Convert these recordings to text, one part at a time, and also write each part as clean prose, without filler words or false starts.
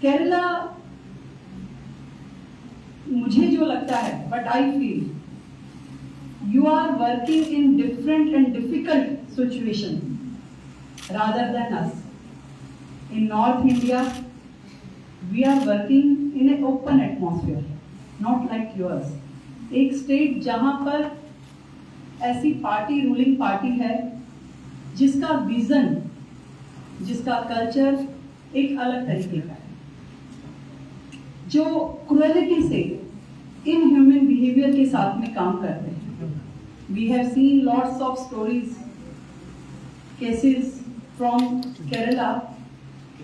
केरला, मुझे जो लगता है, but I feel you are working in different and difficult situation rather than us. In North India, we are working in an open atmosphere, not like yours. एक state जहां पर ऐसी party, ruling party है जिसका vision, जिसका culture एक अलग तरीके का है, जो क्रूएलिटी से इन ह्यूमन बिहेवियर के साथ में काम करते हैं. We have seen lots of stories, cases from Kerala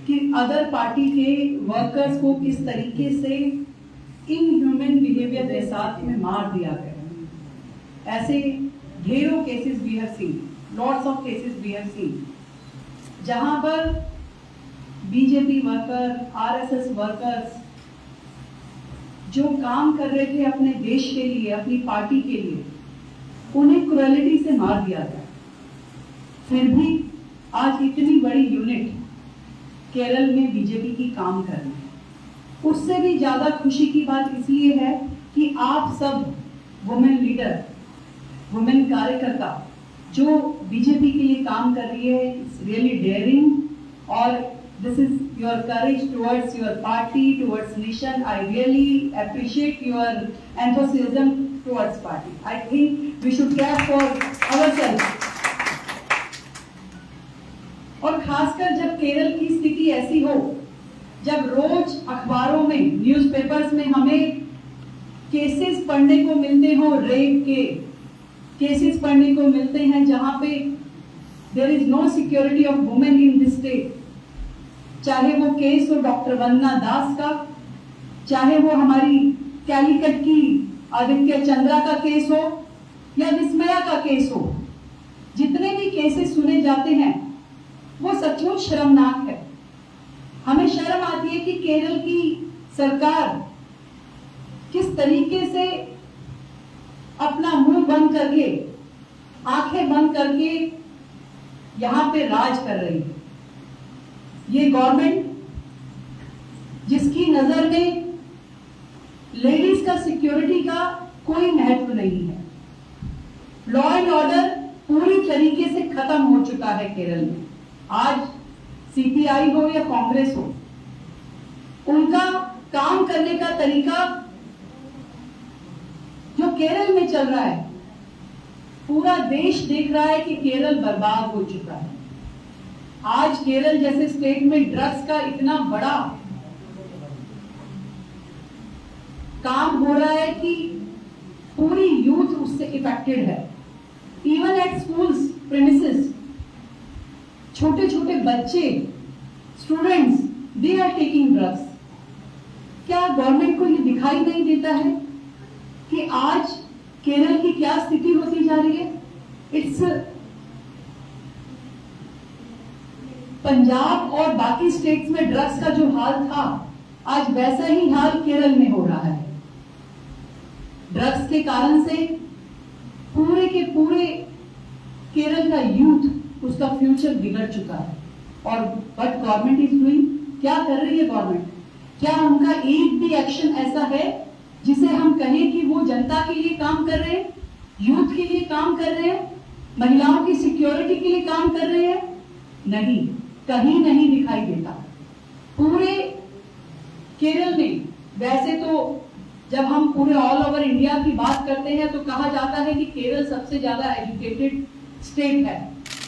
कि अदर पार्टी के वर्कर्स को किस तरीके से इन ह्यूमन बिहेवियर के साथ में मार दिया गया. ऐसे ढेरों cases we have seen, lots of cases we have seen, जहां पर बीजेपी वर्कर, आरएसएस वर्कर्स जो काम कर रहे थे अपने देश के लिए, अपनी पार्टी के लिए, उन्हें क्रूएलिटी से मार दिया गया. फिर भी आज इतनी बड़ी यूनिट केरल में बीजेपी की काम कर रही है. उससे भी ज्यादा खुशी की बात इसलिए है कि आप सब वुमेन लीडर, वुमेन कार्यकर्ता जो बीजेपी के लिए काम कर रही है, इट्स रियली डेयरिंग और this is your courage towards your party, towards nation. I really appreciate your enthusiasm towards party. I think we should clap for ourselves. और खासकर जब केरल की स्थिति ऐसी हो, जब रोज अखबारों में, न्यूज़पेपर्स में हमें केसेस पढ़ने को मिलते हो, रेप के केसेस पढ़ने को मिलते हैं जहां पे there is no security of women in this state. चाहे वो केस हो डॉक्टर वंदना दास का, चाहे वो हमारी कैलीकट की आदित्य चंद्रा का केस हो या विस्मया का केस हो, जितने भी केसेस सुने जाते हैं वो सचमुच शर्मनाक है. हमें शर्म आती है कि केरल की सरकार किस तरीके से अपना मुंह बंद करके, आंखें बंद करके यहां पे राज कर रही है. ये गवर्नमेंट जिसकी नजर में लेडीज का सिक्योरिटी का कोई महत्व नहीं है. लॉ एंड ऑर्डर पूरी तरीके से खत्म हो चुका है केरल में. आज सीपीआई हो या कांग्रेस हो, उनका काम करने का तरीका जो केरल में चल रहा है, पूरा देश देख रहा है कि केरल बर्बाद हो चुका है. आज केरल जैसे स्टेट में ड्रग्स का इतना बड़ा काम हो रहा है कि पूरी यूथ उससे इफेक्टेड है. इवन एट स्कूल्स प्रेमिसेस, छोटे छोटे बच्चे, students, they are taking drugs. क्या गवर्नमेंट को ये दिखाई नहीं देता है कि आज केरल की क्या स्थिति होती जा रही है? इट्स पंजाब और बाकी स्टेट्स में ड्रग्स का जो हाल था, आज वैसा ही हाल केरल में हो रहा है. ड्रग्स के कारण से पूरे के पूरे केरल का यूथ, उसका फ्यूचर बिगड़ चुका है. और बट गवर्नमेंट इज डूइंग, क्या कर रही है गवर्नमेंट? क्या उनका एक भी एक्शन ऐसा है जिसे हम कहें कि वो जनता के लिए काम कर रहे हैं, यूथ के लिए काम कर रहे हैं, महिलाओं की सिक्योरिटी के लिए काम कर रहे हैं? नहीं, कहीं नहीं दिखाई देता. पूरे केरल में, वैसे तो जब हम पूरे ऑल ओवर इंडिया की बात करते हैं तो कहा जाता है कि केरल सबसे ज्यादा एजुकेटेड स्टेट है.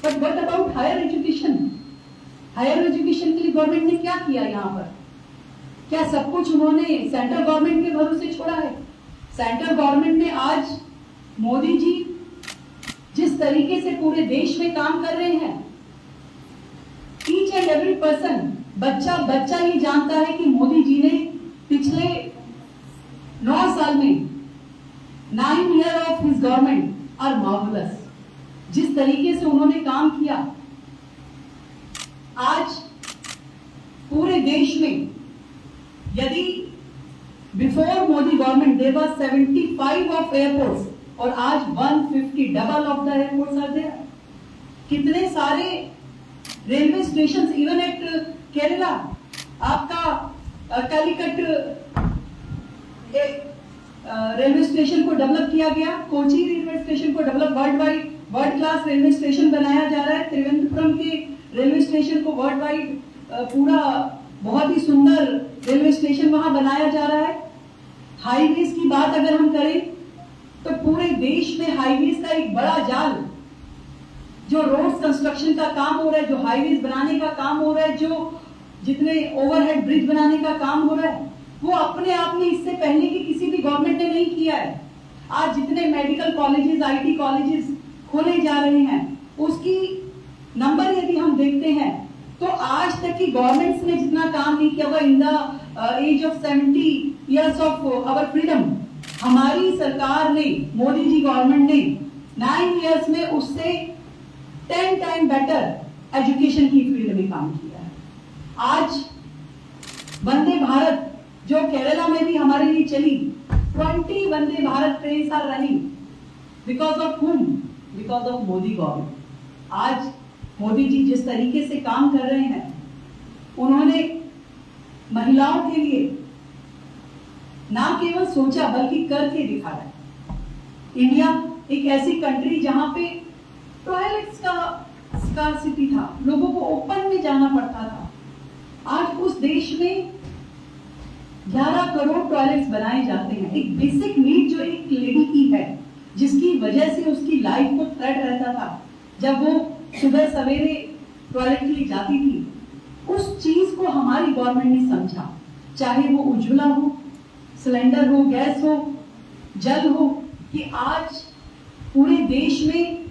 But what about higher education? Higher education के लिए गवर्नमेंट ने क्या किया यहाँ पर? क्या सब कुछ उन्होंने सेंट्रल गवर्नमेंट के भरोसे छोड़ा है? सेंट्रल गवर्नमेंट ने आज मोदी जी जिस तरीके से पूरे देश में काम कर रहे हैं, ईच एंड एवरी पर्सन, बच्चा बच्चा ये जानता है कि मोदी जी ने पिछले 9 साल में 9 year of his government are marvellous. जिस तरीके से उन्होंने काम किया, आज पूरे देश में, यदि before Modi government there was 75 of airports और आज 150, double of the airports are there. कितने सारे railway station even at Kerala, आपका कालीकट रेलवे स्टेशन को डेवलप किया गया, कोची रेलवे स्टेशन को develop world class railway station बनाया जा रहा है, त्रिवेंद्रपुरम के रेलवे स्टेशन को वर्ल्ड वाइड पूरा बहुत ही सुंदर रेलवे स्टेशन वहां बनाया जा रहा है। हाईवेज की बात अगर हम करें तो पूरे देश में हाईवेज का एक बड़ा जाल, जो रोड कंस्ट्रक्शन का काम हो रहा है, जो हाईवेज बनाने का काम हो रहा है, जो जितने ओवरहेड ब्रिज बनाने का काम हो रहा है, वो अपने आप में इससे पहले की किसी भी गवर्नमेंट ने नहीं किया है। आज जितने मेडिकल कॉलेजेस, आईटी कॉलेजेस खोले जा रहे हैं, उसकी नंबर यदि हम देखते हैं तो आज तक की गवर्नमेंट्स ने जितना काम नहीं किया हुआ in the age of 70 years of our freedom, हमारी सरकार ने, मोदी जी गवर्नमेंट ने 9 years में उससे 10 टाइम बेटर एजुकेशन की फील्ड में काम किया है। आज वंदे भारत जो केरला में भी हमारे लिए चली, 20 Vande Bharat trains are running because of whom? Because of Modi government. आज मोदी जी जिस तरीके से काम कर रहे हैं, उन्होंने महिलाओं के लिए ना केवल सोचा बल्कि करके दिखाया। इंडिया एक ऐसी कंट्री जहां पे टॉयलेट्स का स्कार्सिटी था, लोगों को ओपन में जाना पड़ता था, आज उस देश में 11 करोड़ टॉयलेट्स बनाए जाते हैं। एक बेसिक नीड जो एक लेडी की है, जिसकी वजह से उसकी लाइफ को थ्रेट रहता था जब वो सुबह सवेरे टॉयलेट के लिए जाती थी, उस चीज को हमारी गवर्नमेंट ने समझा। चाहे वो उज्ज्वला हो, सिलेंडर हो, गैस हो, जल हो, कि आज पूरे देश में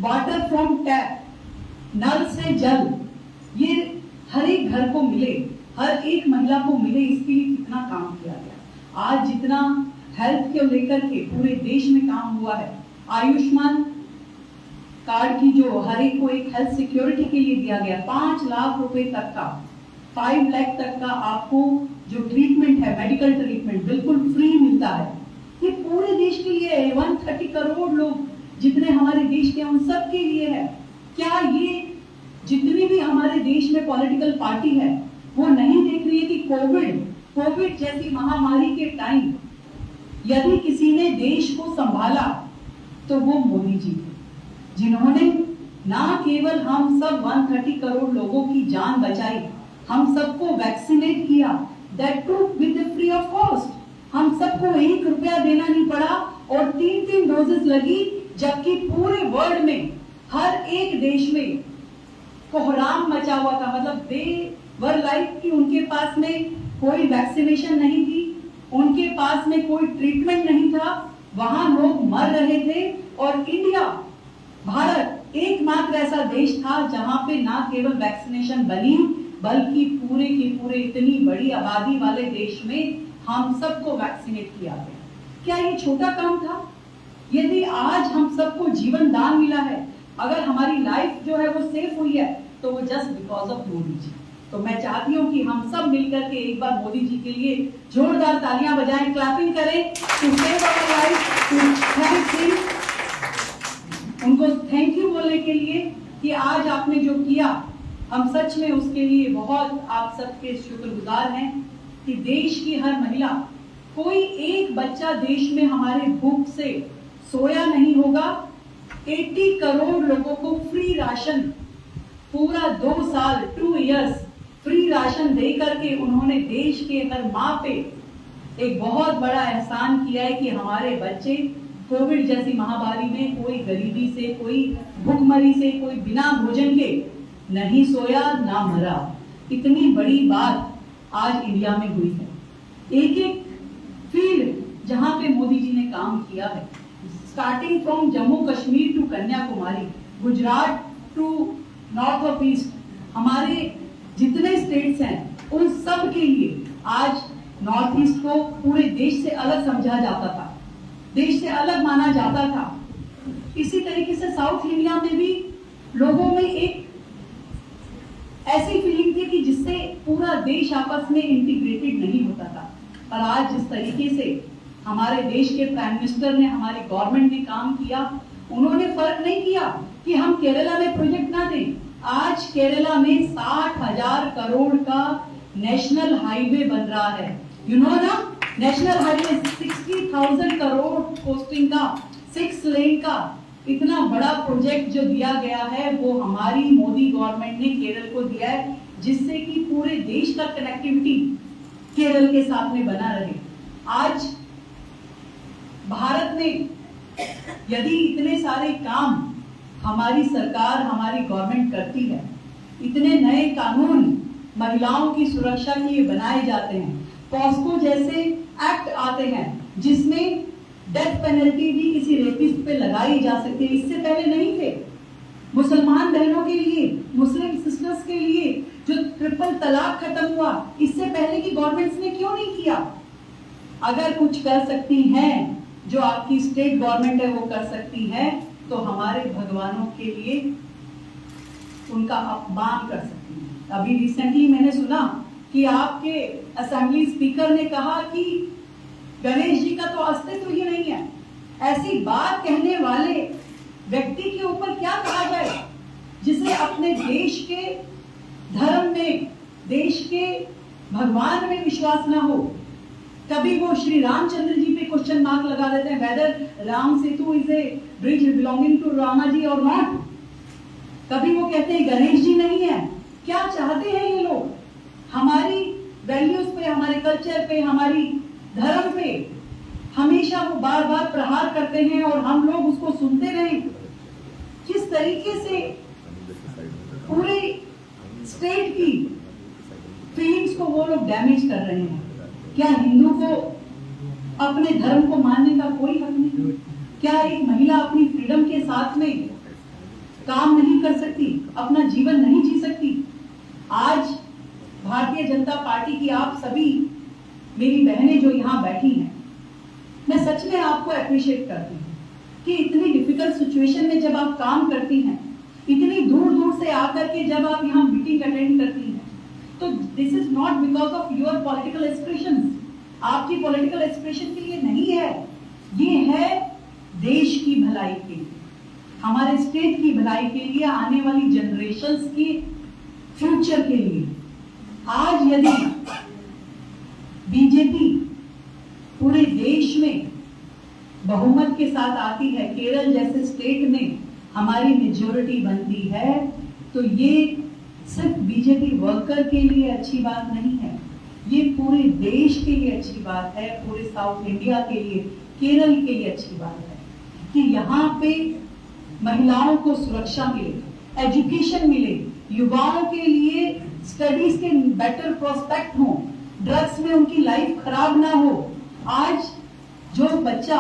वाटर फ्रॉम टैप, नल से जल, ये हर एक घर को मिले, हर एक महिला को मिले, इसके लिए कितना काम किया गया। आज जितना हेल्थ को लेकर के पूरे देश में काम हुआ है, आयुष्मान कार्ड की जो हर एक को एक हेल्थ सिक्योरिटी के लिए दिया गया, 5 लाख रुपए तक का, 5 लाख तक का आपको जो ट्रीटमेंट है, मेडिकल ट्रीटमेंट बिल्कुल फ्री मिलता है। ये पूरे देश के लिए है। 130 करोड़ लोग जितने हमारे देश के, उन सब के लिए है। क्या ये जितनी भी हमारे देश में पॉलिटिकल पार्टी है, वो नहीं देख रही है कि कोविड जैसी महामारी के टाइम यदि किसी ने देश को संभाला तो वो मोदी जी थे, जिन्होंने ना केवल हम सब 130 करोड़ लोगों की जान बचाई, हम सबको वैक्सीनेट किया, that too with free of cost. हम सबको 1 रुपया देना नहीं पड़ा और 3 डोजेस लगी, जबकि पूरे वर्ल्ड में हर एक देश में कोहराम मचा हुआ था। मतलब दे वर लाइक कि उनके पास में कोई वैक्सीनेशन नहीं थी, उनके पास में कोई ट्रीटमेंट नहीं था, वहां लोग मर रहे थे। और इंडिया, भारत एकमात्र ऐसा देश था जहां पे ना केवल वैक्सीनेशन बनी, बल्कि पूरे के पूरे इतनी बड़ी आबादी वाले देश में हम सबको वैक्सीनेट किया गया। क्या ये छोटा काम था? यदि आज हम सबको जीवन दान मिला है, अगर हमारी लाइफ जो है वो सेफ हुई है, तो वो just because of Modi ji. तो मैं चाहती हूँ कि हम सब मिलकर के एक बार मोदी जी के लिए जोरदार तालियां बजाएं, क्लैपिंग करें, to save our life, to thank him, उनको थैंक यू बोलने के लिए कि आज आपने जो किया, हम सच में उसके लिए बहुत आप सबके शुक्रगुजार हैं। कि देश की हर महिला, कोई एक बच्चा देश में हमारे भूख से सोया नहीं होगा। 80 करोड़ लोगों को फ्री राशन, पूरा 2 साल 2 इयर्स फ्री राशन दे करके उन्होंने देश के हर माँ पे एक बहुत बड़ा एहसान किया है कि हमारे बच्चे कोविड जैसी महामारी में कोई गरीबी से, कोई भूखमरी से, कोई बिना भोजन के नहीं सोया ना मरा। इतनी बड़ी बात आज इंडिया में हुई है। एक एक फील्ड जहां पे मोदी जी ने काम किया है, starting from Jammu Kashmir to Kanyakumari, Gujarat to north of east, हमारे जितने स्टेट्स हैं उन सब के लिए आज नॉर्थ ईस्ट को पूरे देश से अलग समझा जाता था, देश से अलग माना जाता था। इसी तरीके से साउथ इंडिया में भी लोगों में एक ऐसी फीलिंग थी कि जिससे पूरा देश आपस में इंटीग्रेटेड नहीं होता था। पर आज जिस तरीके से हमारे देश के प्राइम मिनिस्टर ने, हमारी गवर्नमेंट ने काम किया, उन्होंने फर्क नहीं किया कि हम केरला में प्रोजेक्ट ना दें, आज केरला में 60,000 करोड़ का नेशनल हाईवे बन रहा है। यू नो ना, नेशनल हाईवे 60,000 करोड़ कोस्टिंग का, 6 लेन का इतना बड़ा प्रोजेक्ट जो दिया गया है वो हमारी मोदी गवर्नमेंट ने केरल को दिया है, जिससे कि पूरे देश का कनेक्टिविटी केरल के साथ में बना रहे। आज भारत में यदि इतने सारे काम हमारी सरकार, हमारी गवर्नमेंट करती है, इतने नए कानून महिलाओं की सुरक्षा के लिए बनाए जाते हैं, पॉस्को जैसे एक्ट आते हैं जिसमें डेथ पेनल्टी भी किसी रेपिस्ट पे लगाई जा सकती है, इससे पहले नहीं थे। मुसलमान बहनों के लिए, मुस्लिम सिस्टर्स के लिए जो ट्रिपल तलाक खत्म हुआ, इससे पहले की गवर्नमेंट्स ने क्यों नहीं किया? अगर कुछ कर सकती हैं, जो आपकी स्टेट गवर्नमेंट है वो कर सकती है, तो हमारे भगवानों के लिए उनका अपमान कर सकती है। अभी रिसेंटली मैंने सुना कि आपके असेंबली स्पीकर ने कहा कि गणेश जी का तो अस्तित्व ही नहीं है। ऐसी बात कहने वाले व्यक्ति के ऊपर क्या कहा जाए, जिसे अपने देश के धर्म में, देश के भगवान में विश्वास ना हो। कभी वो श्री रामचंद्र जी पे क्वेश्चन मार्क लगा देते हैं, whether Ram Setu is a bridge belonging to Rama ji और नॉट। कभी वो कहते हैं गणेश जी नहीं है। क्या चाहते हैं ये लोग? हमारी वैल्यूज पे, हमारे कल्चर पे, हमारी धर्म पे हमेशा वो बार बार प्रहार करते हैं और हम लोग उसको सुनते रहे। किस तरीके से पूरे स्टेट की फीलिंग्स को वो लोग डैमेज कर रहे हैं। क्या हिंदू को अपने धर्म को मानने का कोई हक नहीं? क्या एक महिला अपनी फ्रीडम के साथ में काम नहीं कर सकती, अपना जीवन नहीं जी सकती? आज भारतीय जनता पार्टी की आप सभी मेरी बहनें जो यहाँ बैठी हैं, मैं सच में आपको अप्रिशिएट करती हूँ कि इतनी डिफिकल्ट सिचुएशन में जब आप काम करती हैं, इतनी दूर दूर से आकर के जब आप यहाँ मीटिंग अटेंड करती हैं, तो this is not because of your political expression. आपकी पॉलिटिकल एक्सप्रेशन के लिए नहीं है, ये है देश की भलाई के लिए, हमारे स्टेट की भलाई के लिए, आने वाली जनरेशंस की फ्यूचर के लिए। आज यदि बीजेपी पूरे देश में बहुमत के साथ आती है, केरल जैसे स्टेट में हमारी मेजॉरिटी बनती है, तो ये सिर्फ बीजेपी वर्कर के लिए अच्छी बात नहीं है, ये पूरे देश के लिए अच्छी बात है, पूरे साउथ इंडिया के लिए, केरल के लिए अच्छी बात है कि यहाँ पे महिलाओं को सुरक्षा मिले, एजुकेशन मिले, युवाओं के लिए स्टडीज के बेटर प्रोस्पेक्ट हो, ड्रग्स में उनकी लाइफ खराब ना हो। आज जो बच्चा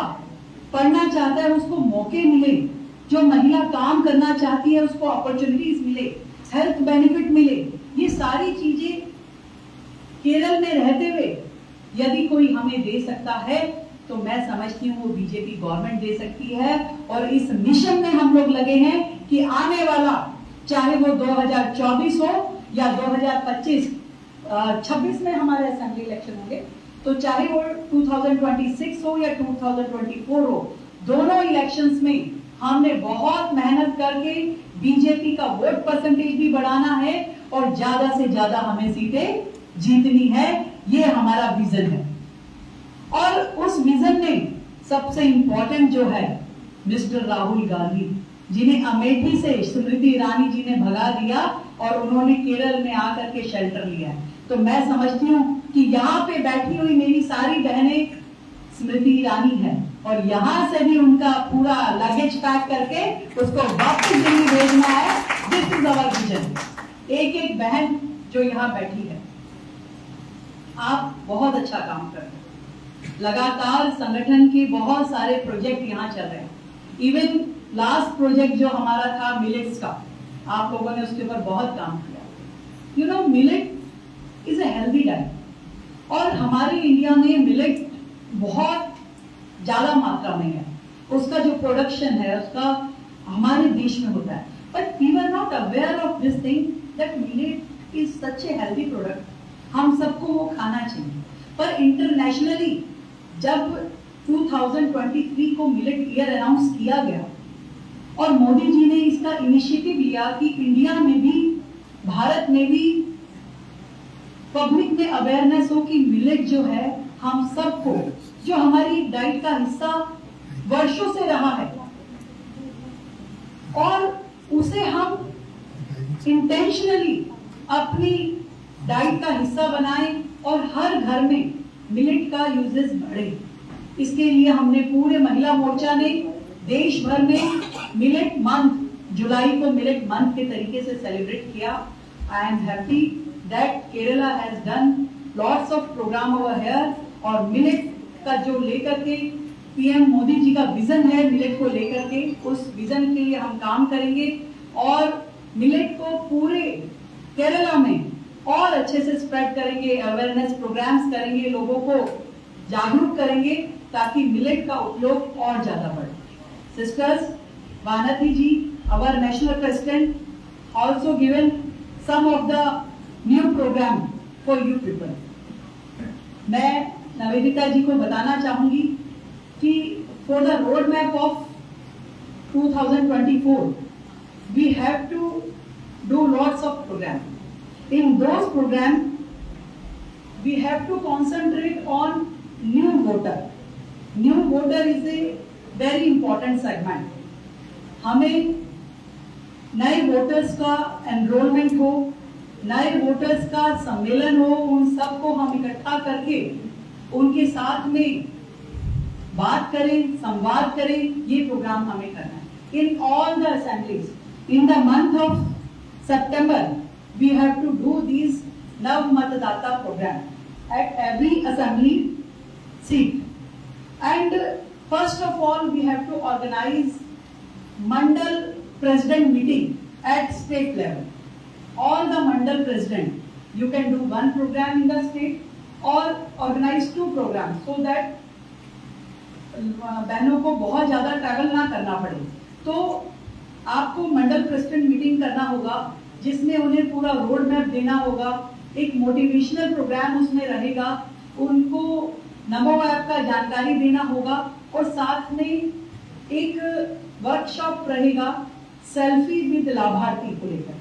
पढ़ना चाहता है उसको मौके मिले, जो महिला काम करना चाहती है उसको अपॉर्चुनिटीज मिले, हेल्थ बेनिफिट मिले। ये सारी चीजें केरल में रहते हुए यदि कोई हमें दे सकता है तो मैं समझती हूँ वो बीजेपी गवर्नमेंट दे सकती है। और इस मिशन में हम लोग लगे हैं कि आने वाला, चाहे वो 2024 हो या 2026 में हमारे असेंबली इलेक्शन होंगे, तो चाहे वो 2026 हो या 2024 हो, दोनों इलेक्शंस में हमने बहुत मेहनत करके बीजेपी का वोट परसेंटेज भी बढ़ाना है और ज्यादा से ज्यादा हमें सीटें जीतनी है। ये हमारा विजन है। और उस विजन में सबसे इंपॉर्टेंट जो है मिस्टर राहुल गांधी, जिन्हें अमेठी से स्मृति ईरानी जी ने भगा दिया और उन्होंने केरल में आकर के शेल्टर लिया है। तो मैं समझती हूँ कि यहाँ पे बैठी हुई मेरी सारी बहनें स्मृति ईरानी है और यहाँ से भी उनका पूरा लगेज पैक करके उसको वापस दिल्ली भेजना है। This is our vision. एक एक बहन जो यहाँ बैठी है, आप बहुत अच्छा काम कर रहे हैं। लगातार संगठन के बहुत सारे प्रोजेक्ट यहाँ चल रहे हैं। इवन लास्ट प्रोजेक्ट जो हमारा था मिलेट्स का, आप लोगों ने उसके ऊपर बहुत काम किया। You know, millet is a healthy diet और हमारे इंडिया में मिलेट बहुत ज्यादा मात्रा में है। उसका जो प्रोडक्शन है उसका हमारे देश में होता है, but we were not aware of this thing that millet is such a healthy product. हम सबको वो खाना चाहिए। पर इंटरनेशनली जब 2023 को मिलेट ईयर अनाउंस किया गया और मोदी जी ने इसका इनिशिएटिव लिया कि इंडिया में भी, भारत में भी पब्लिक में अवेयरनेस हो कि मिलेट जो है हम सबको, जो हमारी डाइट का हिस्सा वर्षों से रहा है, और उसे हम इंटेंशनली अपनी डाइट का हिस्सा बनाएं और हर घर में मिलेट का यूजेस बढ़े। इसके लिए हमने पूरे महिला मोर्चा ने देश भर में मिलेट मंथ, जुलाई को मिलेट मंथ के तरीके से सेलिब्रेट किया। I am happy that Kerala has done lots of programme over here, और मिलेट का जो लेकर के पीएम मोदी जी का विजन है मिलेट को लेकर के, उस विजन के लिए हम काम करेंगे और मिलेट को पूरे केरला में और अच्छे से स्प्रेड करेंगे, अवेयरनेस प्रोग्राम्स करेंगे, लोगों को जागरूक करेंगे ताकि मिलेट का उपयोग और ज्यादा बढ़े। Sisters, Vanathi ji, our national president, also given some of the new program for you people. मैं नवेदिता जी को बताना चाहूंगी कि for the roadmap of 2024, we have to do lots of programs. In those programs, we have to concentrate on new voter. New voter is a very important segment. हमें नए voters का enrolment हो, नए वोटर्स का सम्मेलन हो, उन सबको हम इकट्ठा करके उनके साथ में बात करें, संवाद करें, ये प्रोग्राम हमें करना है। इन all the assemblies, in the month of September, we have to do these Nav Matadata program at every assembly seat. And first of all, we have to organize Mandal President meeting at state level. All the Mandal President, you can do one program in the state or organize two programs so that बहनों को बहुत ज्यादा travel ना करना पड़े। तो आपको मंडल president meeting करना होगा जिसमें उन्हें पूरा रोड मैप देना होगा, एक मोटिवेशनल प्रोग्राम उसमें रहेगा, उनको नमो ऐप का जानकारी देना होगा और साथ में एक वर्कशॉप रहेगा सेल्फी विद लाभार्थी को लेकर,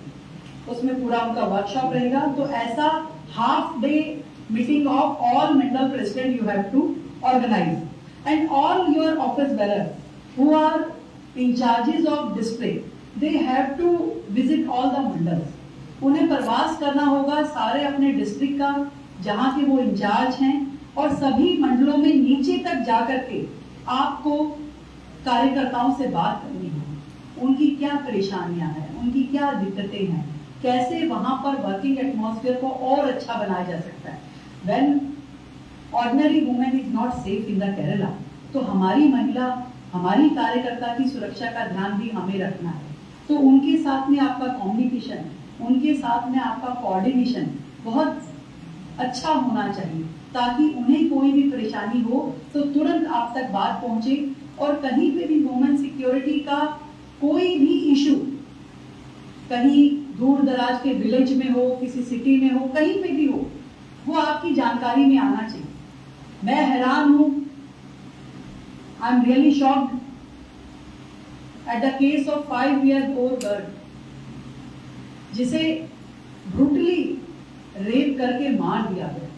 उसमें पूरा उनका वर्कशॉप रहेगा। तो ऐसा half day meeting of all mandal president you have to organise, and all your office bearers who are in charges of district, they have to visit all the mandals. उन्हें प्रवास करना होगा सारे अपने डिस्ट्रिक्ट का जहाँ के वो इंचार्ज हैं, और सभी मंडलों में नीचे तक जाकर के आपको कार्यकर्ताओं से बात करनी है, उनकी क्या परेशानियां हैं, उनकी क्या दिक्कतें हैं, कैसे वहां पर वर्किंग एटमॉस्फेयर को और अच्छा बनाया जा सकता है। When ordinary woman is not safe in the Kerala, तो हमारी महिला, हमारी कार्यकर्ता की सुरक्षा का ध्यान भी हमें रखना है। तो उनके साथ में आपका कम्युनिकेशन, उनके साथ में आपका कोऑर्डिनेशन बहुत अच्छा होना चाहिए ताकि उन्हें कोई भी परेशानी हो तो तुरंत आप तक बात पहुंचे, और कहीं पे भी वुमेन सिक्योरिटी का कोई भी इशू, कहीं दूर दराज के विलेज में हो, किसी सिटी में हो, कहीं पे भी हो, वो आपकी जानकारी में आना चाहिए। मैं हैरान हूं, I am really shocked at the case of 5-year-old girl जिसे ब्रूटली रेप करके मार दिया गया।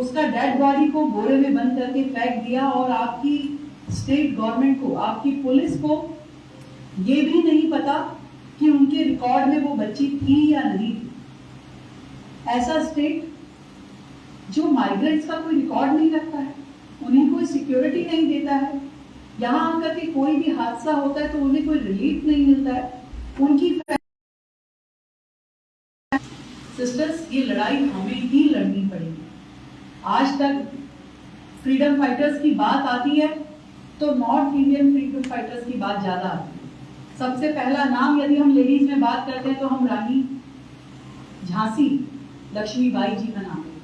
उसका डेड बॉडी को बोरे में बंद करके फेंक दिया, और आपकी स्टेट गवर्नमेंट को, आपकी पुलिस को ये भी नहीं पता कि उनके रिकॉर्ड में वो बच्ची थी या नहीं थी। ऐसा स्टेट जो माइग्रेंट्स का कोई रिकॉर्ड नहीं रखता है, उन्हें कोई सिक्योरिटी नहीं देता है, यहाँ आकर के कोई भी हादसा होता है तो उन्हें कोई रिलीफ नहीं मिलता है, उनकी सिस्टर्स, ये लड़ाई हमें ही लड़नी पड़ेगी। आज तक फ्रीडम फाइटर्स की बात आती है तो नॉर्थ इंडियन फ्रीडम फाइटर्स की बात ज्यादा आती है। सबसे पहला नाम यदि हम लेडीज में बात करते हैं तो हम रानी झांसी लक्ष्मीबाई जी का नाम है,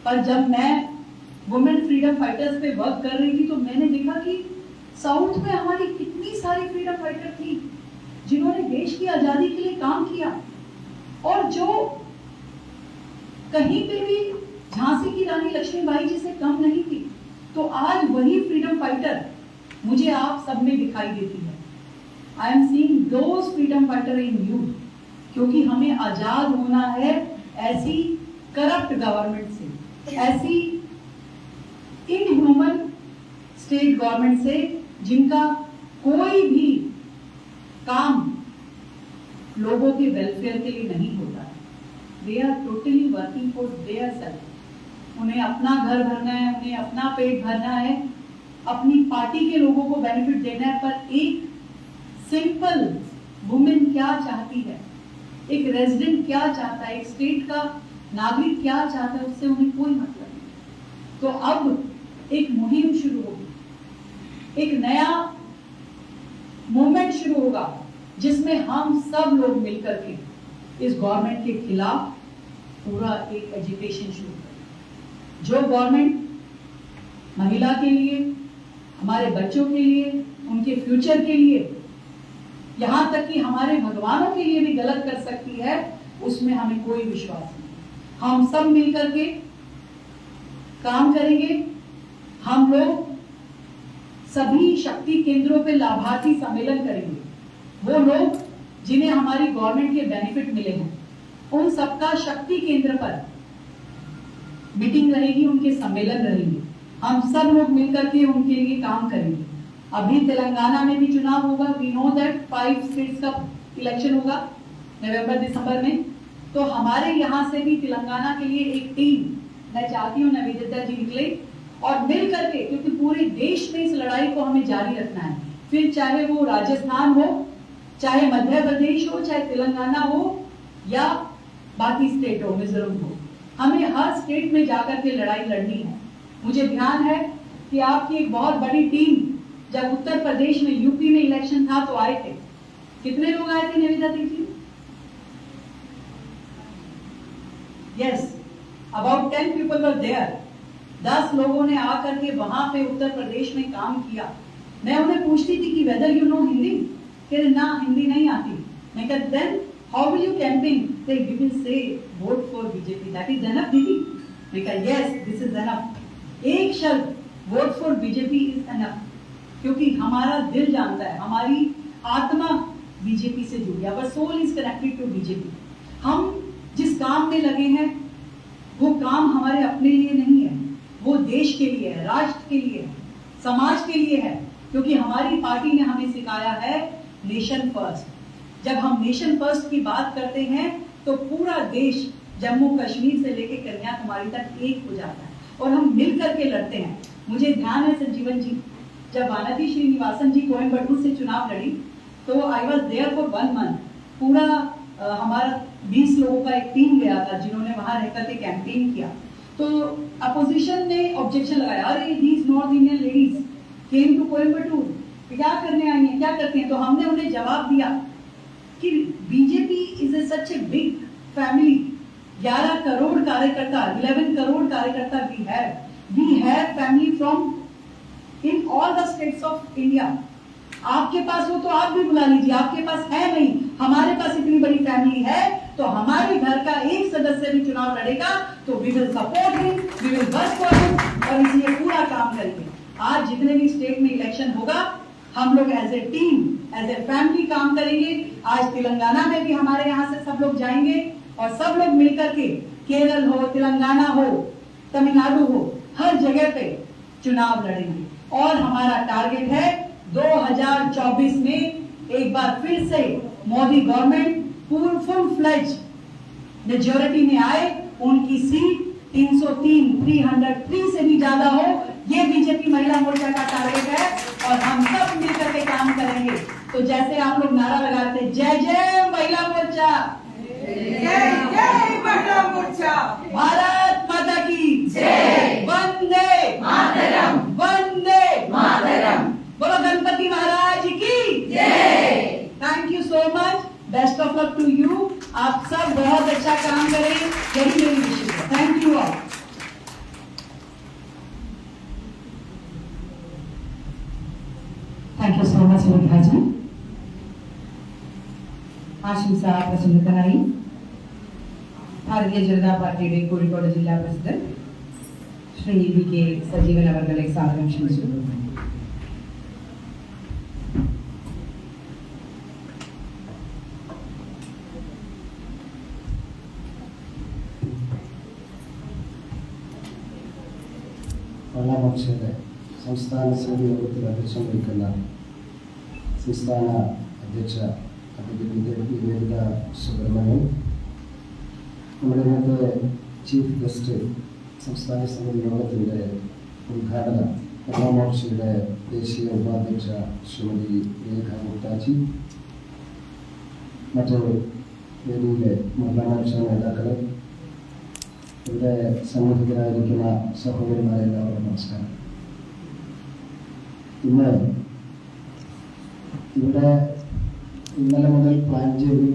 पर जब मैं वुमेन फ्रीडम फाइटर्स पे वर्क कर रही थी तो मैंने देखा कि साउथ में हमारी कितनी सारी फ्रीडम फाइटर थी जिन्होंने देश की आजादी के लिए काम किया, और जो कहीं पे भी झांसी की रानी लक्ष्मीबाई जी से कम नहीं थी। तो आज वही फ्रीडम फाइटर मुझे आप सब में दिखाई देती है। I am seeing those freedom fighter in youth, क्योंकि हमें आजाद होना है ऐसी करप्ट गवर्नमेंट से, ऐसी इनह्यूमन स्टेट गवर्नमेंट से जिनका कोई भी काम लोगों के वेलफेयर के लिए नहीं होता है। They are totally working for their self. उन्हें अपना घर भरना है, उन्हें अपना पेट भरना है, अपनी पार्टी के लोगों को बेनिफिट देना है। पर एक सिंपल वुमेन क्या चाहती है, एक रेजिडेंट क्या चाहता है, एक स्टेट का नागरिक क्या चाहता है, उससे उन्हें कोई मतलब नहीं। तो अब एक मुहिम शुरू होगी, एक नया मूवमेंट शुरू होगा जिसमें हम सब लोग मिलकर के इस गवर्नमेंट के खिलाफ पूरा एक एजुकेशन शुरू करें। जो गवर्नमेंट महिला के लिए, हमारे बच्चों के लिए, उनके फ्यूचर के लिए, यहां तक कि हमारे भगवानों के लिए भी गलत कर सकती है, उसमें हमें कोई विश्वास नहीं। हम सब मिलकर के काम करेंगे। हम लोग सभी शक्ति केंद्रों पे लाभार्थी सम्मेलन करेंगे। वो लोग जिन्हें हमारी गवर्नमेंट के बेनिफिट मिले हैं, उन सबका शक्ति केंद्र पर मीटिंग रहेगी, उनके सम्मेलन रहेंगे। हम सब लोग मिलकर के उनके लिए काम करेंगे। अभी तेलंगाना में भी चुनाव होगा। वी नो दैट 5 स्टेट्स का इलेक्शन होगा नवंबर दिसंबर में। तो हमारे यहाँ से भी तेलंगाना के लिए एक टीम, मैं चाहती हूँ निवेदिता जी निकले और मिल करके, क्योंकि पूरे देश में इस लड़ाई को हमें जारी रखना है। फिर चाहे वो राजस्थान हो, चाहे मध्य प्रदेश हो, चाहे तेलंगाना हो या बाकी स्टेट हो, मिजोरम हो, हमें हर स्टेट में जाकर के लड़ाई लड़नी है। मुझे ध्यान है कि आपकी एक बहुत बड़ी टीम जब उत्तर प्रदेश में, यूपी में इलेक्शन था तो आए थे। कितने लोग आए थे Nivedita ji? Yes, about 10 people were there. 10 लोगों ने आकर के वहां पे उत्तर प्रदेश में काम किया। मैं उन्हें पूछती थी कि वेदर यू नो हिंदी, कि ना हिंदी नहीं आती। मैं कहती then how will you campaign? They we will say vote for BJP, that is enough didi. मैं कहा यस दिस इज एनफ। एक शब्द vote for BJP is enough, क्योंकि हमारा दिल जानता है, हमारी आत्मा बीजेपी से जुड़ी है, our soul is connected to BJP. हम जिस काम में लगे हैं वो काम हमारे अपने लिए नहीं है, वो देश के लिए है, राष्ट्र के लिए है, समाज के लिए है। क्योंकि हमारी पार्टी ने हमें सिखाया है नेशन फर्स्ट। जब हम नेशन फर्स्ट की बात करते हैं तो पूरा देश जम्मू कश्मीर से लेकर कन्याकुमारी तक एक हो जाता है और हम मिल करके लड़ते हैं। मुझे ध्यान है संजीवन जी, जब वानती श्रीनिवासन जी कोयम्बटूर से चुनाव लड़ी तो I was there for 1 month. पूरा हमारा 20 लोगों का एक टीम गया था जिन्होंने वहां रहकर के कैंपेन किया। तो अपोजिशन ने ऑब्जेक्शन लगाया, अरे these north Indian ladies came to Coimbatore, क्या करने आई हैं, क्या करती हैं? तो हमने उन्हें जवाब दिया कि BJP is a such a big family. 11 crore कार्यकर्ता, 11 करोड़ कार्यकर्ता we have family from in all the states of India. आपके पास हो तो आप भी बुला लीजिए, आपके पास है नहीं, हमारे पास इतनी बड़ी फैमिली है। तो हमारे घर का एक सदस्य भी चुनाव लड़ेगा तो we will support him, we will work for him और इसलिए पूरा काम करेंगे। आज जितने भी स्टेट में इलेक्शन होगा हम लोग as a team, as a family काम करेंगे। आज तेलंगाना में भी हमारे यहाँ से सब लोग जाएंगे और सब लोग मिलकर के, केरल हो, तेलंगाना हो, तमिलनाडु हो, हर जगह पे चुनाव लड़ेंगे। और हमारा टारगेट है 2024 में एक बार फिर से Modi government full fledge majority में आए, उनकी सीट 303 से भी ज्यादा हो, ये बीजेपी महिला मोर्चा का टारगेट है और हम सब मिलकर के काम करेंगे। तो जैसे आप लोग नारा लगाते जय जय महिला मोर्चा, जय जय महिला मोर्चा, भारत माता की जय, वंदे मातरम, वंदे मातरम, बोलो गणपति महाराज की जय। Thank you so much, best of luck to you. आप सब बहुत अच्छा काम करें, यही मेरी विश है। Thank you all. Thank you so much, Radhaji. आशंसा प्रसन्नतनाई, Bharatiya Janata party कोഴിക്കോട് ജില്ലാ പ്രസിഡന്റ് ശ്രീ വി.കെ. സജീവൻ അവർകളെ സ്വാഗതം ക്ഷണിച്ചു. മഹിളാ മോർച്ചയുടെ സംസ്ഥാന സമിതി യോഗത്തിൽ അധ്യക്ഷം വഹിക്കുന്ന സംസ്ഥാന അധ്യക്ഷ നിവേദിത സുബ്രഹ്മണ്യൻ, നമ്മുടെ ഇന്നത്തെ ചീഫ് ഗസ്റ്റ് സംസ്ഥാന സമിതി യോഗത്തിൻ്റെ ഉദ്ഘാടന മഹിളാ മോർച്ചയുടെ ദേശീയ ഉപാധ്യക്ഷ ശ്രീമതി രേഖ മുട്ടാച്ചി, മറ്റ് വേദിയിലെ മഹിളാ മോർച്ച നേതാക്കളെ, ഇവിടെ സന്നിഹിതരായിരിക്കുന്ന സഹോദരന്മാരെ എല്ലാവർക്കും നമസ്കാരം. ഇന്ന് ഇവിടെ ഇന്നലെ മുതൽ പ്ലാൻ ചെയ്ത്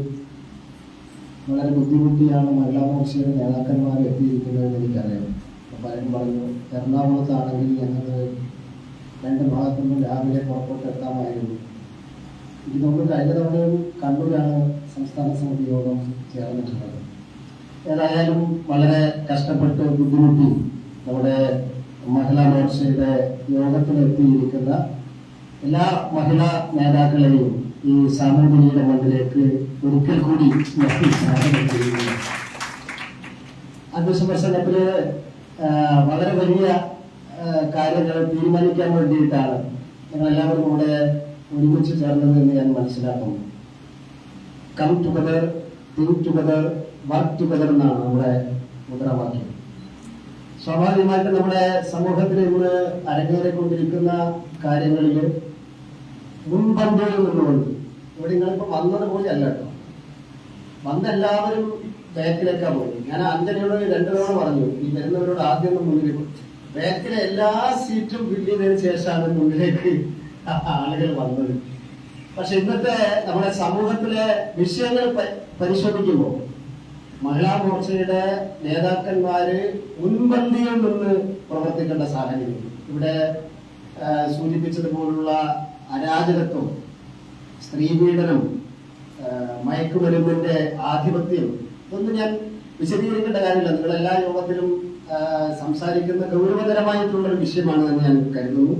വളരെ ബുദ്ധിമുട്ടിയാണ് മഹിളാ മോർച്ചയുടെ നേതാക്കന്മാർ എത്തിയിരിക്കുന്നതെന്ന് എനിക്കറിയാം. പലരും പറഞ്ഞു എറണാകുളത്താണെങ്കിൽ ഞങ്ങൾ രണ്ട് ഭാഗത്തുനിന്നും രാവിലെ പുറത്തോട്ട് എത്താമായിരുന്നു. എനിക്ക് തോന്നുന്നു കഴിഞ്ഞ തവണയും കണ്ണൂരാണ് സംസ്ഥാന സമിതി യോഗം ചേർന്നിട്ടുള്ളത്. ഏതായാലും വളരെ കഷ്ടപ്പെട്ട് ബുദ്ധിമുട്ടി നമ്മുടെ മഹിളാ മോർച്ചയുടെ യോഗത്തിലെത്തിയിരിക്കുന്ന എല്ലാ മഹിളാ നേതാക്കളെയും ഈ സാമൂഹിക മണ്ണിലേക്ക് ഒരിക്കൽ കൂടി സ്വാഗതം ചെയ്യുന്നു. അധ്യക്ഷ പ്രസംഗത്തില് വളരെ വലിയ കാര്യങ്ങൾ തീരുമാനിക്കാൻ വേണ്ടിയിട്ടാണ് ഞങ്ങളെല്ലാവരും കൂടെ ഒരുമിച്ച് ചേർന്നതെന്ന് ഞാൻ മനസ്സിലാക്കുന്നു. Come together, think together, work together എന്നാണ് നമ്മുടെ മുദ്രാവാക്യം. സ്വാഭാവികമായിട്ട് നമ്മുടെ സമൂഹത്തിൽ ഇന്ന് അരങ്ങേറിക്കൊണ്ടിരിക്കുന്ന കാര്യങ്ങളിൽ മുൻപന്തിയിൽ നിന്നുകൊണ്ട് ഇവിടെ നിങ്ങളിപ്പോൾ വന്നതുപോലെ അല്ല കേട്ടോ, വന്ന എല്ലാവരും ബാക്കിലേക്കാണ് പോയി. ഞാൻ അഞ്ജനയോട് രണ്ടു തവണ പറഞ്ഞു, ഈ വരുന്നവരോട് ആദ്യം ഒന്ന് മുന്നിൽ ബാക്കിലെ എല്ലാ സീറ്റും ഫില്ല് ചെയ്തതിനു ശേഷമാണ് മുന്നിലേക്ക് ആളുകൾ വന്നത്. പക്ഷെ ഇന്നത്തെ നമ്മുടെ സമൂഹത്തിലെ വിഷയങ്ങൾ പരിശോധിക്കുമ്പോൾ മഹിളാ മോർച്ചയുടെ നേതാക്കന്മാര് മുൻപന്തിയിൽ നിന്ന് പ്രവർത്തിക്കേണ്ട സാഹചര്യം, ഇവിടെ സൂചിപ്പിച്ചതുപോലുള്ള അരാജകത്വം, സ്ത്രീപീഡനം, മയക്കുമരുന്നിന്റെ ആധിപത്യം, ഇതൊന്നും ഞാൻ വിശദീകരിക്കേണ്ട കാര്യമില്ല. നിങ്ങൾ എല്ലാ യോഗത്തിലും സംസാരിക്കുന്ന ഗൗരവതരമായിട്ടുള്ളൊരു വിഷയമാണെന്ന് ഞാൻ കരുതുന്നു.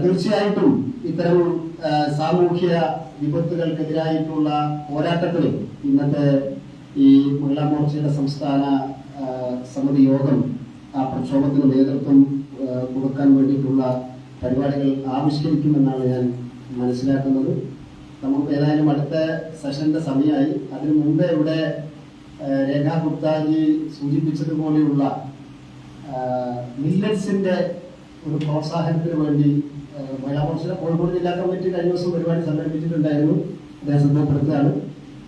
തീർച്ചയായിട്ടും ഇത്തരം സാമൂഹ്യ വിപത്തുകൾക്കെതിരായിട്ടുള്ള പോരാട്ടത്തിൽ ഇന്നത്തെ ഈ മഹിളാ മോർച്ചയുടെ സംസ്ഥാന സമിതി യോഗം ആ പ്രക്ഷോഭത്തിന് നേതൃത്വം കൊടുക്കാൻ വേണ്ടിയിട്ടുള്ള പരിപാടികൾ ആവിഷ്കരിക്കുമെന്നാണ് ഞാൻ മനസ്സിലാക്കുന്നത്. നമുക്ക് ഏതായാലും അടുത്ത സെഷന്റെ സമയമായി. അതിനു മുമ്പേ ഇവിടെ രേഖാ ഗുപ്താജി സൂചിപ്പിച്ചതുപോലെയുള്ള മില്ലറ്റ്സിന്റെ ഒരു പ്രോത്സാഹനത്തിന് വേണ്ടി മഹിളാ മോർച്ചയുടെ കോഴിക്കോട് ജില്ലാ കമ്മിറ്റി കഴിഞ്ഞ ദിവസം പരിപാടി സംഘടിപ്പിച്ചിട്ടുണ്ടായിരുന്നു, അദ്ദേഹം ശ്രദ്ധപ്പെടുത്തുകയാണ്.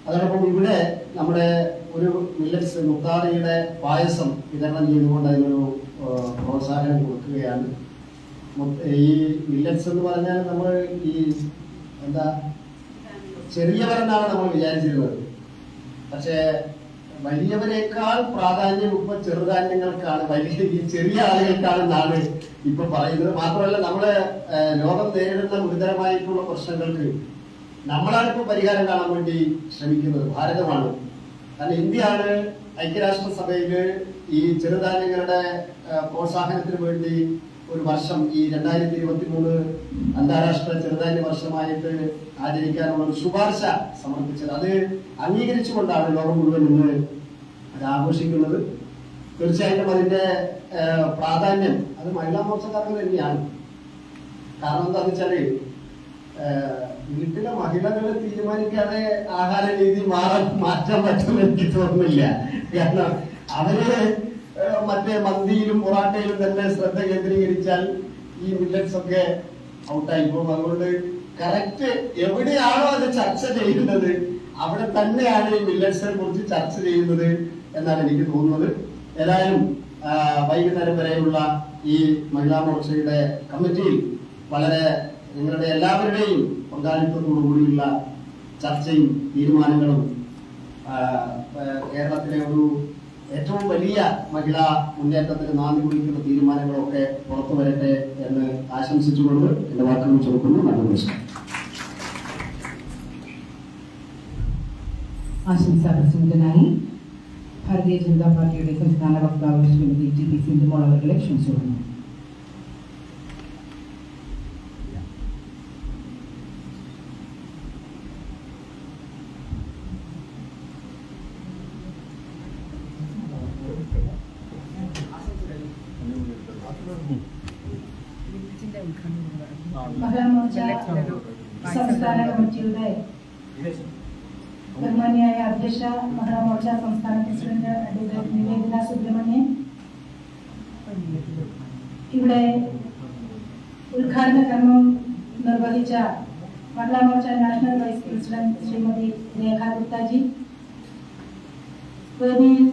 അതോടൊപ്പം ഇവിടെ നമ്മുടെ ഒരു മില്ലറ്റ്സ് മുത്താറിയുടെ പായസം വിതരണം ചെയ്തുകൊണ്ട് അതിനൊരു പ്രോത്സാഹനം കൊടുക്കുകയാണ്. ഈ മില്ലറ്റ്സ് എന്ന് പറഞ്ഞാൽ നമ്മൾ ഈ എന്താ ചെറിയവരെന്നാണ് നമ്മൾ വിചാരിച്ചിരുന്നത്. പക്ഷേ വലിയവരെക്കാൾ പ്രാധാന്യം ഇപ്പൊ ചെറുധാന്യങ്ങൾക്കാണ്, വലിയ ഈ ചെറിയ ആളുകൾക്കാണെന്നാണ് ഇപ്പൊ പറയുന്നത്. മാത്രമല്ല നമ്മള് ലോകം നേരിടുന്ന ഗുരുതരമായിട്ടുള്ള പ്രശ്നങ്ങൾക്ക് നമ്മളാണ് ഇപ്പൊ പരിഹാരം കാണാൻ വേണ്ടി ശ്രമിക്കുന്നത്. ഭാരതമാണ്, കാരണം ഇന്ത്യയാണ് ഐക്യരാഷ്ട്രസഭയില് ഈ ചെറുധാന്യങ്ങളുടെ പ്രോത്സാഹനത്തിന് വേണ്ടി ഒരു വർഷം ഈ 2023 അന്താരാഷ്ട്ര ചെറുധാന്യ വർഷമായിട്ട് ആചരിക്കാനുള്ള ഒരു ശുപാർശ സമർപ്പിച്ചത്. അത് അംഗീകരിച്ചുകൊണ്ടാണ് ലോകം മുഴുവൻ ഇന്ന് അത് ആഘോഷിക്കുന്നത്. തീർച്ചയായിട്ടും അതിന്റെ പ്രാധാന്യം അത് മഹിളാ മോർച്ചക്കാർക്ക് തന്നെയാണ്. കാരണം എന്താണെന്ന് വെച്ചാല് വീട്ടിലെ മഹിളകൾ തീരുമാനിക്കാതെ ആഹാര രീതി മാറ്റാൻ പറ്റുമെന്ന് എനിക്ക് തോന്നുന്നില്ല. കാരണം അവര് മറ്റേ മന്തിയിലും പൊറാട്ടയിലും തന്നെ ശ്രദ്ധ കേന്ദ്രീകരിച്ചാൽ ഈ മില്ലറ്റ്സ് ഒക്കെ ഔട്ടായി പോകും. അതുകൊണ്ട് കറക്റ്റ് എവിടെയാണോ അത് ചർച്ച ചെയ്യുന്നത് അവിടെ തന്നെയാണ് ഈ മില്ലറ്റ്സിനെ കുറിച്ച് ചർച്ച ചെയ്യുന്നത് എന്നാണ് എനിക്ക് തോന്നുന്നത്. ഏതായാലും വൈകുന്നേരം വരെയുള്ള ഈ മഹിളാ മോർച്ചയുടെ കമ്മിറ്റിയിൽ വളരെ നിങ്ങളുടെ എല്ലാവരുടെയും പങ്കാളിത്തത്തോടു കൂടിയുള്ള ചർച്ചയും തീരുമാനങ്ങളും കേരളത്തിലെ ഒരു ഏറ്റവും വലിയ മഹിളാ മുന്നേറ്റത്തിന് നാന്ദി കുറിക്കുന്ന തീരുമാനങ്ങളൊക്കെ പുറത്തു വരട്ടെ എന്ന് ആശംസിച്ചുകൊണ്ട് എന്റെ വാക്കുകൾ ചുമക്കുന്നു. നമസ്കാരം. ആശംസാ പ്രസിഡന്റിനായി ഭാരതീയ ജനതാ പാർട്ടിയുടെ സംസ്ഥാന വക്താവ് ശ്രീമതി ടി പി സിന്ധുമോൾ അവരുടെ ക്ഷണിച്ചു. മഹിളാ മോർച്ച സംസ്ഥാന കമ്മിറ്റിയുടെ ബഹുമാന്യായ അധ്യക്ഷ, മഹിളാ മോർച്ച സംസ്ഥാന പ്രസിഡന്റ് അഡ്വക്കേറ്റ് നിവേദിത സുബ്രഹ്മണ്യൻ, ഇവിടെ ഉദ്ഘാടന കർമ്മം നിർവഹിച്ച Mahila Morcha national vice president Shrimati Rekha Guptaji, വേദിയിൽ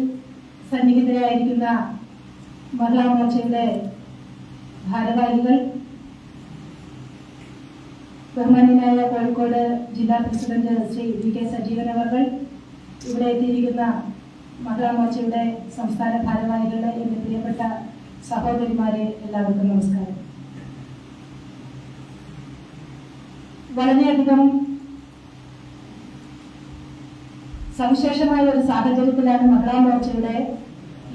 സന്നിഹിതരായിരിക്കുന്ന മഹിളാ മോർച്ചയുടെ ഭാരവാഹികൾ, ബഹുമാന്യനായ കോഴിക്കോട് ജില്ലാ president Shri V K Sajeevan അവർ, ഇവിടെ എത്തിയിരിക്കുന്ന മഹിളാ മോർച്ചയുടെ സംസ്ഥാന ഭാരവാഹികളുടെ എന്റെ പ്രിയപ്പെട്ട സഹോദരിമാരെ, എല്ലാവർക്കും നമസ്കാരം. വളരെയധികം സവിശേഷമായ ഒരു സാഹചര്യത്തിലാണ് മഹിളാ മോർച്ചയുടെ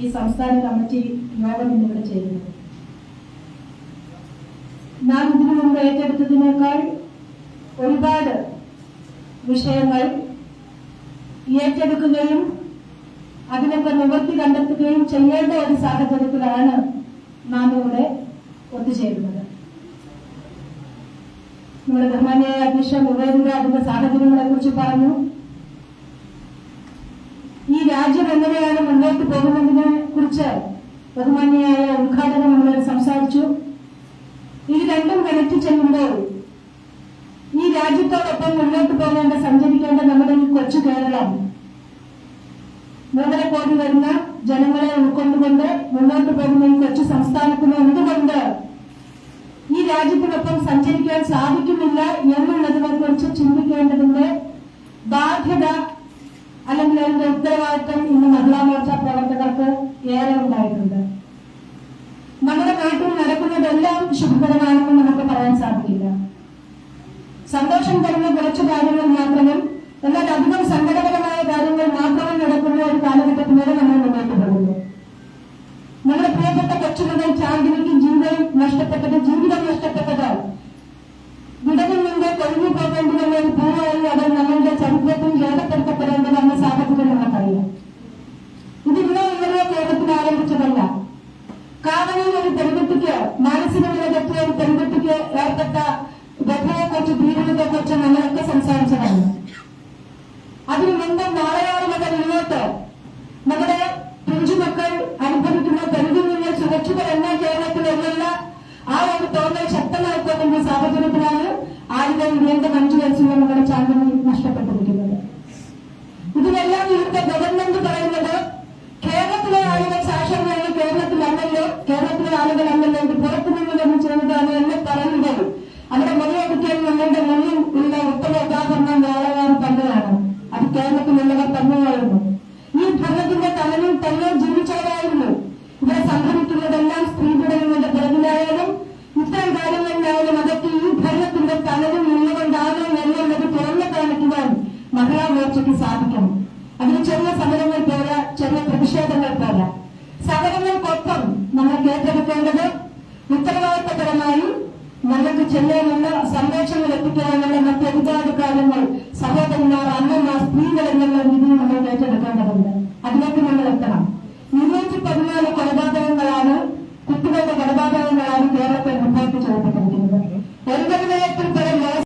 ഈ സംസ്ഥാന കമ്മിറ്റി യോഗം ഇന്നിവിടെ ചേരുന്നത്. നാം ഇതിനു മുമ്പ് ഏറ്റെടുത്തതിനേക്കാൾ ഒരുപാട് വിഷയങ്ങൾ ഏറ്റെടുക്കുകയും അതിനൊക്കെ നിവൃത്തി കണ്ടെത്തുകയും ചെയ്യേണ്ട ഒരു സാഹചര്യത്തിലാണ് നാം ഇവിടെ ഒത്തുചേരുന്നത്. നമ്മുടെ ബഹുമാന്യായ അധ്യക്ഷ നിവേദിത അതിന്റെ സാഹചര്യങ്ങളെ കുറിച്ച് പറഞ്ഞു. ഈ രാജ്യം എങ്ങനെയാണ് മുന്നോട്ട് പോകുന്നതിനെ കുറിച്ച് ബഹുമാന്യായ ഉദ്ഘാടനം നമ്മൾ സംസാരിച്ചു. ഇത് രണ്ടും കണക്ട് ചെയ്യുമ്പോൾ ഈ രാജ്യത്തോടൊപ്പം മുന്നോട്ട് പോകേണ്ട, സഞ്ചരിക്കേണ്ട നമ്മുടെ ഈ കൊച്ചു കേരളം 3.5 കോടി വരുന്ന ജനങ്ങളെ ഉൾക്കൊണ്ടുകൊണ്ട് മുന്നോട്ട് പോകുന്ന ഈ കൊച്ചു സംസ്ഥാനത്തിന് എന്തുകൊണ്ട് ഈ രാജ്യത്തിനൊപ്പം സഞ്ചരിക്കാൻ സാധിക്കുന്നില്ല എന്നുള്ളതിനെ കുറിച്ച് ചിന്തിക്കേണ്ടതിന്റെ ബാധ്യത അല്ലെങ്കിൽ അതിന്റെ ഉത്തരവാദിത്വം ഇന്ന് മഹിളാ മോർച്ച പ്രവർത്തകർക്ക് ഏറെ ഉണ്ടായിട്ടുണ്ട്. നമ്മുടെ നാട്ടിൽ നടക്കുന്നതെല്ലാം ശുഭകരമാണെന്ന് നമുക്ക് പറയാൻ സാധിക്കില്ല. സന്തോഷം തരുന്ന കുറച്ചു കാര്യങ്ങൾ മാത്രവും, എന്നാൽ അധികം സങ്കടകരമായ കാര്യങ്ങൾ മാത്രവും നടക്കുന്ന ഒരു കാലഘട്ടത്തിലൂടെ നമ്മൾ മുന്നോട്ട് പോകുന്നു. നമ്മുടെ പ്രിയപ്പെട്ട കൊച്ചുമകൻ ചാന്ദിനിക്ക് ജീവിതം നഷ്ടപ്പെട്ടത് വിടവിൽ നിന്ന് കൊഴിഞ്ഞു പോകേണ്ടി വന്ന ഒരു പൂവായി അവർ നമ്മളുടെ ചരിത്രത്തിൽ രേഖപ്പെടുത്തപ്പെടേണ്ടത് എന്ന സാഹചര്യം നമുക്കറിയാം. ഇതിന്നോ ഇന്നലെയോ കേരളത്തിൽ ആരംഭിച്ചതല്ല. കാവലിൽ ഒരു പെൺകുട്ടിക്ക്, മാനസിക നിലതെറ്റിയ ഒരു പെൺകുട്ടിക്ക് ഏർപ്പെട്ട വ്യഥയെക്കുറിച്ച്, പീഡനത്തെക്കുറിച്ച് നമ്മളൊക്കെ സംസാരിച്ചതാണ്. അതിനു മുമ്പ് നാളെയാണ് മുതൽ ഇങ്ങോട്ട് നമ്മുടെ പിഞ്ചുമക്കൾ അനുഭവിക്കുന്ന തെരുവിൽ നിന്ന് സുരക്ഷിതരല്ല കേരളത്തിലെന്നല്ല ആ ഒരു തോന്നൽ ശക്തമായിക്കൊള്ളുന്ന സാഹചര്യത്തിലാണ് ആളുകൾ വീണ്ടും 5 വയസ്സുള്ള നമ്മുടെ ചാന്ദിനി നഷ്ടപ്പെട്ടിരിക്കുന്നത്. ഇതിനെല്ലാം ഇവിടുത്തെ ഗവൺമെന്റ് പറയുന്നത് കേരളത്തിലെ ആളുകൾ സാക്ഷരരാണ്, കേരളത്തിലെ ആളുകളല്ലല്ലോ ഇത് പുറത്തു നിന്ന് ചെയ്യുന്നതാണ് എന്ന് പറയുന്നത്. അവിടെ മൊഴിയെടുക്കാൻ നമ്മളുടെ മുന്നിൽ ഉള്ള ഉത്തമ ഉദാഹരണം വാളയാർ പണ്ടതാണ്. അത് കേരളത്തിലുള്ളവർ തന്നെയായിരുന്നു. ഈ ഭരണത്തിന്റെ തലവിൽ തന്നെ ജീവിച്ചവരായിരുന്നു. ഇവിടെ സംഭവിക്കുന്നതെല്ലാം സ്ത്രീപീഡനങ്ങളുടെ പിറകിലായാലും ഇത്തരം കാര്യങ്ങളിലായാലും അതൊക്കെ ഈ ഭരണത്തിന്റെ തലവിൽ നിന്നുകൊണ്ടാകണം എന്നുള്ളത് തുറന്നു കാണിക്കുവാൻ മഹിളാ മോർച്ചയ്ക്ക് സാധിക്കും. അതിന് ചെറിയ സമരങ്ങൾ പോരാ, ചെറിയ പ്രതിഷേധങ്ങൾ പോരാ. സമരങ്ങൾക്കൊപ്പം നമ്മൾ ഏറ്റെടുക്കേണ്ടത് ഉത്തരവാദിത്തപരമായി നമുക്ക് ചെയ്യാനുള്ള സന്ദേശങ്ങൾ എത്തിക്കാനുള്ള മറ്റൊരുപാട് കാര്യങ്ങൾ